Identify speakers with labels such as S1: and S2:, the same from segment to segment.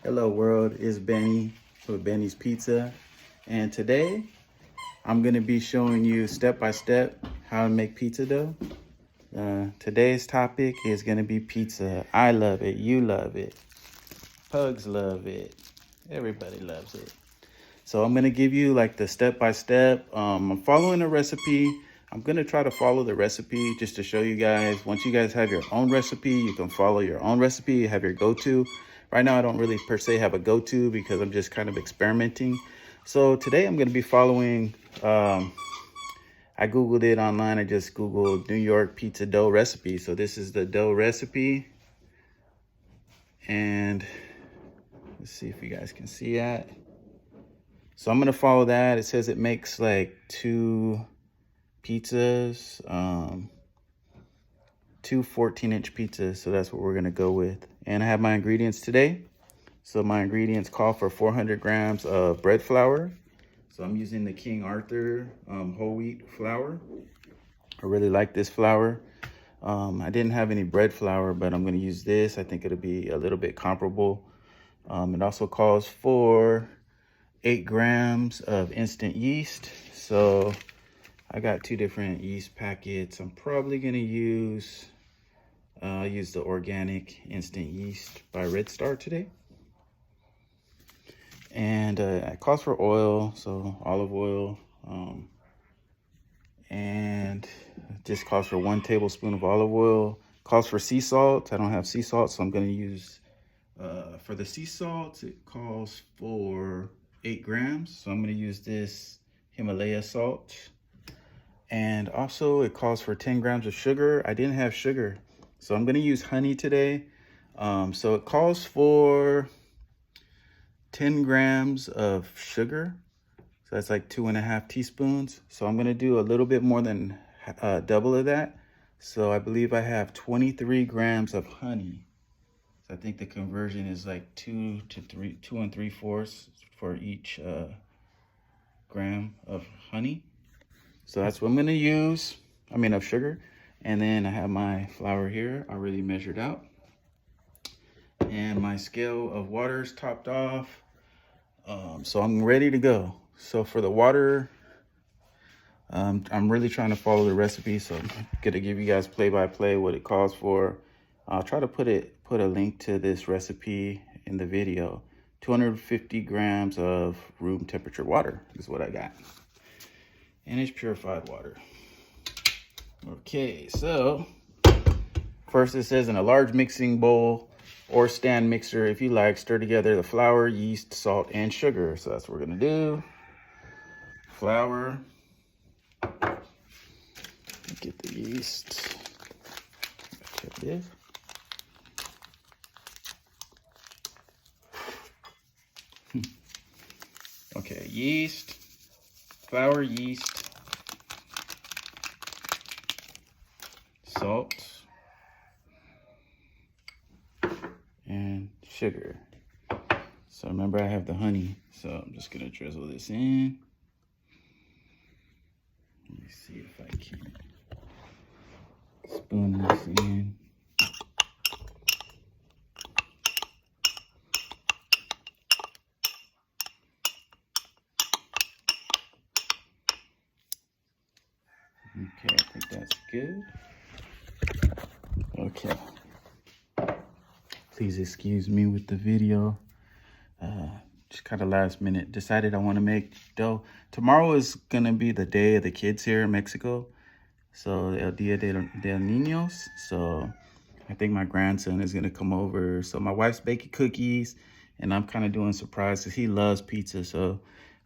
S1: Hello world, it's Benny with Benny's Pizza, and today I'm going to be showing you step by step how to make pizza dough. Today's topic is going to be pizza. I love it, you love it, pugs love it, everybody loves it. So I'm going to give you like the step by step. I'm following a recipe. I'm going to try to follow the recipe just to show you guys. Once you guys have your own recipe, you can follow your own recipe, you have your go-to. Right now, I don't really per se have a go-to because I'm just kind of experimenting. So today I'm going to be following, I Googled it online. I just Googled New York pizza dough recipe. So this is the dough recipe. And let's see if you guys can see that. So I'm going to follow that. It says it makes like 2 pizzas, 2 14-inch pizzas. So that's what we're going to go with. And I have my ingredients today. So my ingredients call for 400 grams of bread flour. So I'm using the King Arthur whole wheat flour. I really like this flour. I didn't have any bread flour, but I'm going to use this. I think it'll be a little bit comparable. It also calls for 8 grams of instant yeast. So I got 2 different yeast packets. I'm probably going to use the organic instant yeast by Red Star today. And it calls for oil, so olive oil. And it just calls for 1 tablespoon of olive oil. Calls for sea salt. I don't have sea salt, so I'm going to use, for the sea salt, it calls for 8 grams. So I'm going to use this Himalayan salt. And also it calls for 10 grams of sugar. I didn't have sugar, so I'm going to use honey today. So it calls for 10 grams of sugar. So that's like 2.5 teaspoons. So I'm going to do a little bit more than double of that. So I believe I have 23 grams of honey. So I think the conversion is like 2 3/4 for each gram of honey. So that's what I'm going to use, of sugar. And then I have my flour here already measured out. And my scale of water is topped off. So I'm ready to go. So for the water, I'm really trying to follow the recipe. So I'm going to give you guys play-by-play what it calls for. I'll try to put a link to this recipe in the video. 250 grams of room temperature water is what I got. And it's purified water. Okay, so first it says in a large mixing bowl or stand mixer, if you like, stir together the flour, yeast, salt, and sugar. So that's what we're gonna do. Flour. Get the yeast. Check this. Okay, yeast, flour, yeast, salt, and sugar. So remember, I have the honey, so I'm just gonna drizzle this in. Let me see if I can spoon this in. Okay, I think that's good. Okay. Please excuse me with the video. Just kind of last minute decided I want to make dough. Tomorrow is gonna be the day of the kids here in Mexico. So El Dia de Niños. So I think my grandson is gonna come over. So my wife's baking cookies and I'm kind of doing surprises. He loves pizza. So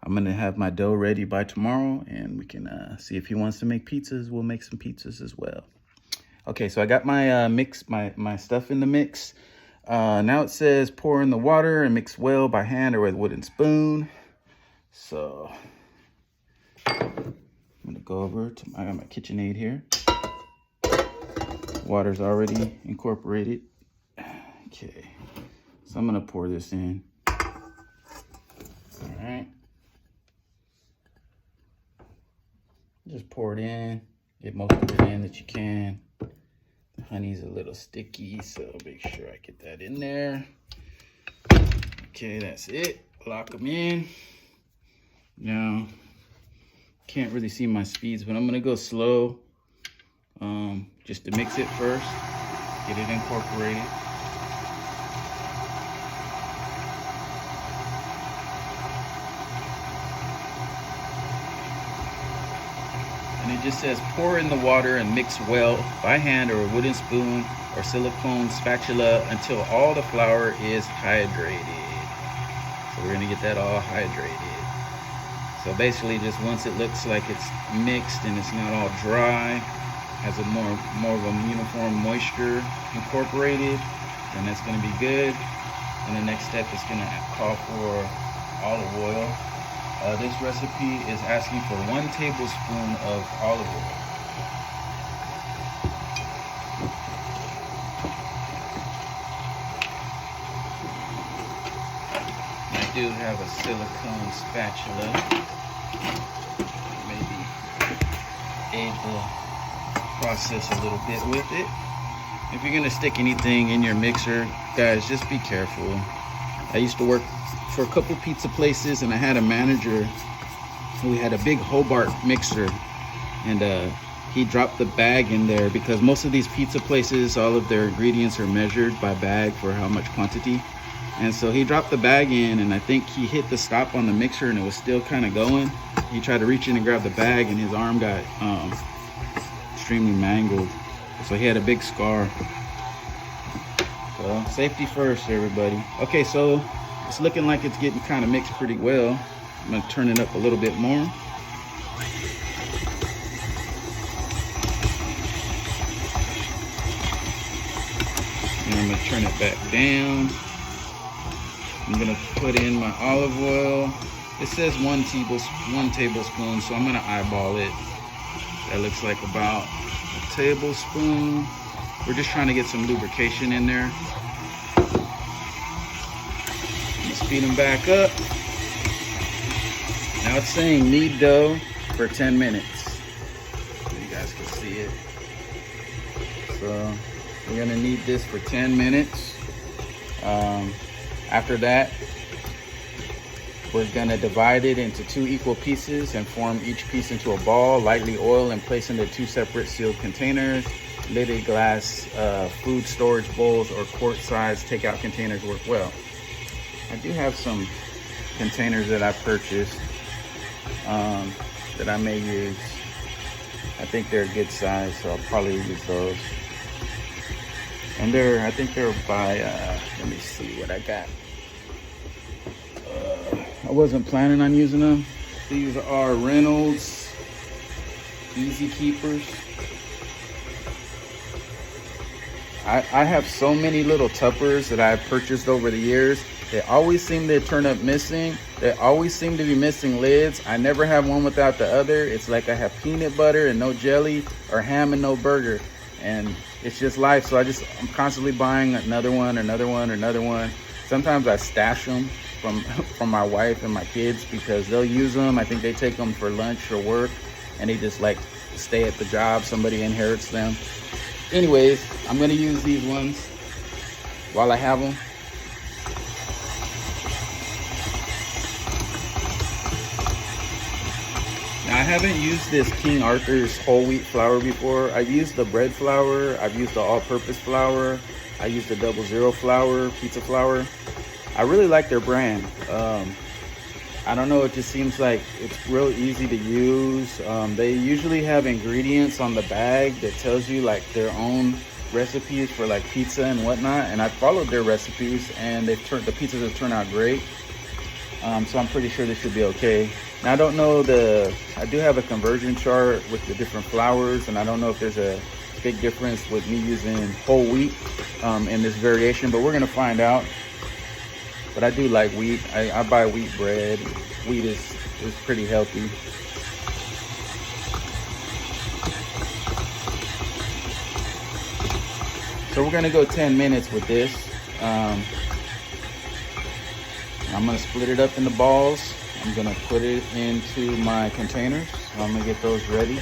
S1: I'm gonna have my dough ready by tomorrow and we can see if he wants to make pizzas. We'll make some pizzas as well. Okay, so I got my my stuff in the mix. Now it says pour in the water and mix well by hand or with a wooden spoon. So I'm gonna go over to I got my KitchenAid here. Water's already incorporated. Okay, so I'm gonna pour this in. All right. Just pour it in, get most of it in that you can. Honey's a little sticky, so make sure I get that in there. Okay, that's it. Lock them in. Now, can't really see my speeds, but I'm gonna go slow just to mix it first, get it incorporated. And it just says pour in the water and mix well by hand or a wooden spoon or silicone spatula until all the flour is hydrated. So we're gonna get that all hydrated. So basically just once it looks like it's mixed and it's not all dry, has a more of a uniform moisture incorporated, then that's gonna be good. And the next step is gonna call for olive oil. This recipe is asking for 1 tablespoon of olive oil. I do have a silicone spatula. Maybe able to process a little bit with it. If you're gonna stick anything in your mixer, guys, just be careful. I used to work for a couple pizza places, and I had a manager who had a big Hobart mixer, and he dropped the bag in there because most of these pizza places, all of their ingredients are measured by bag for how much quantity. And so he dropped the bag in, and I think he hit the stop on the mixer and it was still kind of going. He tried to reach in and grab the bag, and his arm got extremely mangled. So he had a big scar. So safety first, everybody. Okay, so it's looking like it's getting kind of mixed pretty well. I'm gonna turn it up a little bit more. And I'm gonna turn it back down. I'm gonna put in my olive oil. It says 1 tablespoon, so I'm gonna eyeball it. That looks like about a tablespoon. We're just trying to get some lubrication in there. Speed them back up. Now it's saying knead dough for 10 minutes. So you guys can see it. So we're gonna knead this for 10 minutes. After that, we're gonna divide it into 2 equal pieces and form each piece into a ball, lightly oil and place into 2 separate sealed containers. Lidded glass food storage bowls or quart-sized takeout containers work well. I do have some containers that I purchased that I may use. I think they're a good size, so I'll probably use those. And I think they're by, let me see what I got. I wasn't planning on using them. These are Reynolds Easy Keepers. I have so many little tuppers that I've purchased over the years. They always seem to turn up missing. They always seem to be missing lids. I never have one without the other. It's like I have peanut butter and no jelly, or ham and no burger. And it's just life. So I'm constantly buying another one. Sometimes I stash them from my wife and my kids because they'll use them. I think they take them for lunch or work, and they just like stay at the job. Somebody inherits them. Anyways, I'm gonna use these ones while I have them. Now, I haven't used this King Arthur's whole wheat flour before. I've used the bread flour, I've used the all-purpose flour, I used the 00 flour, pizza flour. I really like their brand. I don't know, it just seems like it's real easy to use. They usually have ingredients on the bag that tells you like their own recipes for like pizza and whatnot, and I followed their recipes and the pizzas have turned out great. So I'm pretty sure this should be okay. Now I don't know I do have a conversion chart with the different flours, and I don't know if there's a big difference with me using whole wheat in this variation, but we're gonna find out. But I do like wheat. I buy wheat bread. Wheat is pretty healthy. So we're gonna go 10 minutes with this. I'm gonna split it up into balls. I'm gonna put it into my containers. So I'm gonna get those ready.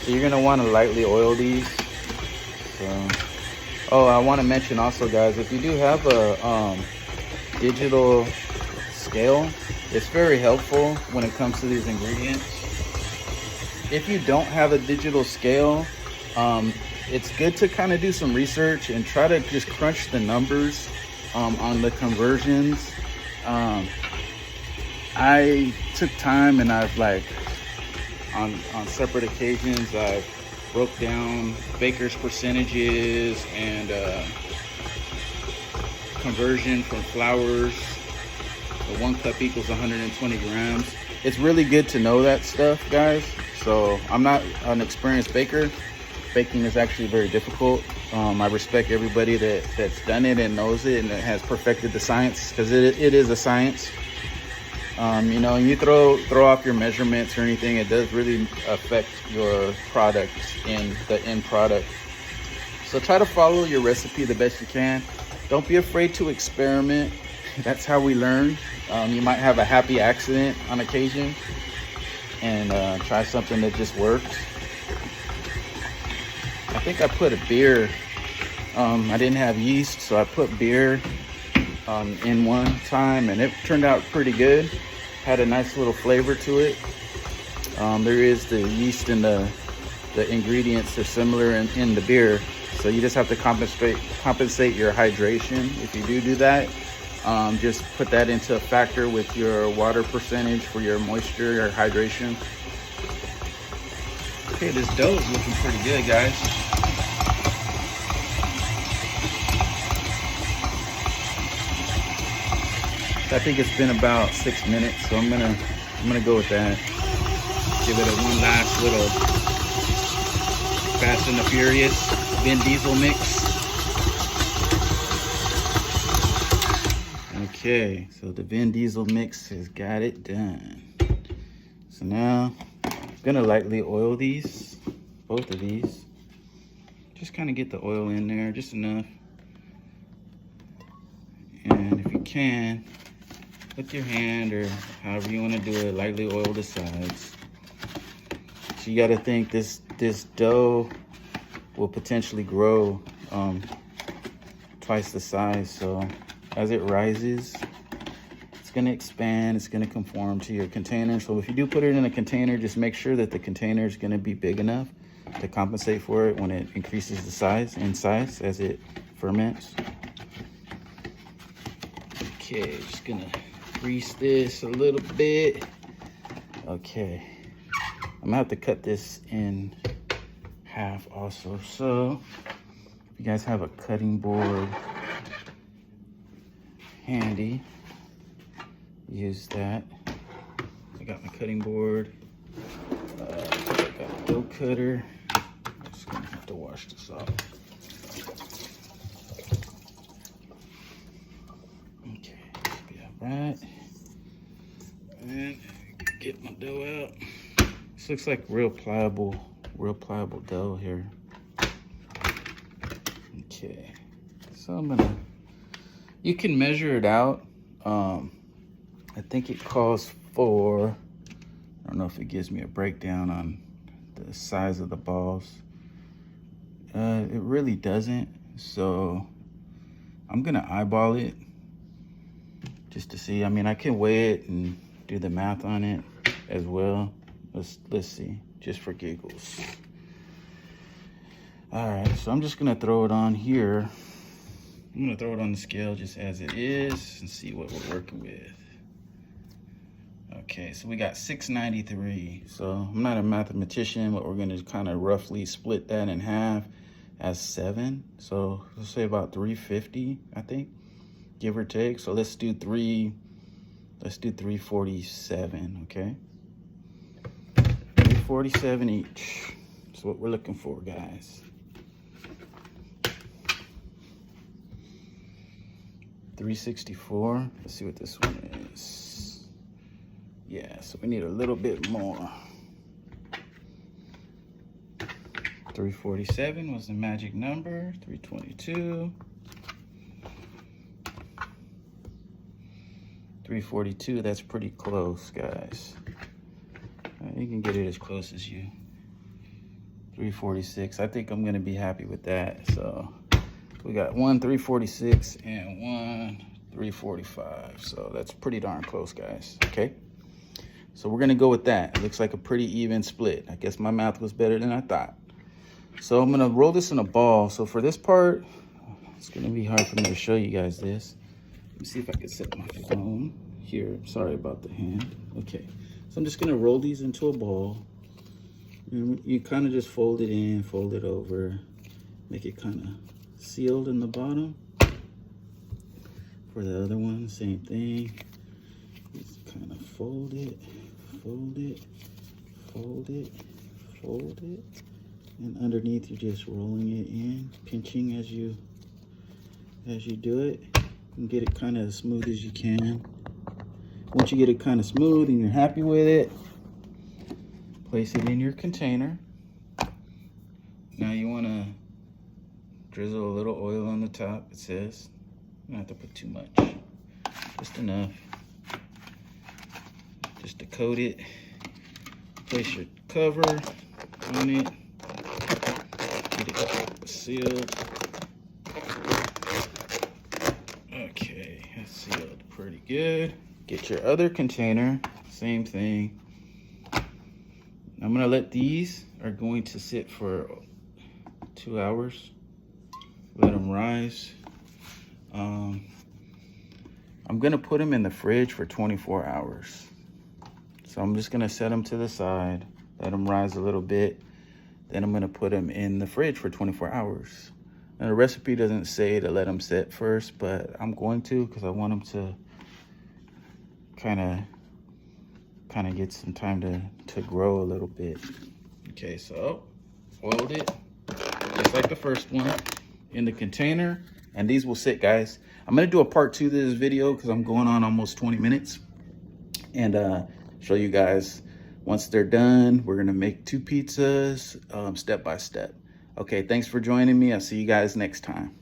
S1: So you're gonna wanna lightly oil these. So, oh, I want to mention also, guys, if you do have a digital scale, it's very helpful when it comes to these ingredients. If you don't have a digital scale, it's good to kind of do some research and try to just crunch the numbers on the conversions. I took time, and I've like on separate occasions I broke down baker's percentages and conversion from flours. So 1 cup equals 120 grams. It's really good to know that stuff, guys. So I'm not an experienced baker. Baking is actually very difficult. I respect everybody that's done it and knows it and that has perfected the science, because it is a science. You know, and you throw off your measurements or anything, it does really affect your product and the end product. So try to follow your recipe the best you can. Don't be afraid to experiment. That's how we learn. You might have a happy accident on occasion and try something that just works. I think I put a beer. I didn't have yeast, so I put beer in one time, and it turned out pretty good. Had a nice little flavor to it. There is the yeast and the ingredients are similar in the beer, so you just have to compensate your hydration. If you do that, just put that into a factor with your water percentage for your moisture or hydration. Okay, this dough is looking pretty good, guys. I think it's been about 6 minutes, so I'm gonna go with that. Give it a one last little Fast and the Furious Vin Diesel mix. Okay, so the Vin Diesel mix has got it done. So now I'm gonna lightly oil these, both of these. Just kind of get the oil in there, just enough. And if you can, with your hand or however you want to do it, lightly oil the sides. So you got to think this dough will potentially grow twice the size. So as it rises, it's going to expand. It's going to conform to your container. So if you do put it in a container, just make sure that the container is going to be big enough to compensate for it when it increases the size as it ferments. Okay, just gonna grease this a little bit. Okay, I'm gonna have to cut this in half also. So if you guys have a cutting board handy, use that. I got my cutting board. I got a dough cutter. I'm just gonna have to wash this off. Okay, be all right. And get my dough out. This looks like real pliable dough here. Okay, so you can measure it out. I think it calls for, I don't know if it gives me a breakdown on the size of the balls. It really doesn't, so I'm gonna eyeball it just to see. I mean, I can weigh it and do the math on it as well. Let's see, just for giggles. All right, so I'm just gonna throw it on here. I'm gonna throw it on the scale just as it is and see what we're working with. Okay, so we got 693. So I'm not a mathematician, but we're gonna kind of roughly split that in half as 7. So let's say about 350, I think, give or take. So let's do 347, okay? 347 each. That's what we're looking for, guys. 364. Let's see what this one is. Yeah, so we need a little bit more. 347 was the magic number. 322. 342, that's pretty close, guys. You can get it as close as you 346. I think I'm gonna be happy with that. So we got one 346 and one 345. So that's pretty darn close, guys. Okay. So we're gonna go with that. It looks like a pretty even split. I guess my math was better than I thought. So I'm gonna roll this in a ball. So for this part, it's gonna be hard for me to show you guys this. Let me see if I can set my phone here. Sorry about the hand. Okay, so I'm just gonna roll these into a ball. And you kind of just fold it in, fold it over, make it kind of sealed in the bottom. For the other one, same thing. Just kind of fold it, fold it, fold it, fold it. And underneath, you're just rolling it in, pinching as you do it. And get it kind of as smooth as you can. Once you get it kind of smooth and you're happy with it, place it in your container. Now you want to drizzle a little oil on the top, it says. You don't have to put too much, just enough. Just to coat it. Place your cover on it. Get it sealed. Okay, that's sealed pretty good. Get your other container, same thing. I'm gonna let these are going to sit for 2 hours. Let them rise. I'm gonna put them in the fridge for 24 hours. So I'm just gonna set them to the side, let them rise a little bit. Then I'm gonna put them in the fridge for 24 hours. Now the recipe doesn't say to let them sit first, but I'm going to because I want them to kind of get some time to grow a little bit. Okay, so fold it just like the first one in the container, and these will sit, guys. I'm gonna do a part 2 to this video because I'm going on almost 20 minutes, and show you guys once they're done. We're gonna make 2 pizzas step by step. Okay, thanks for joining me. I'll see you guys next time.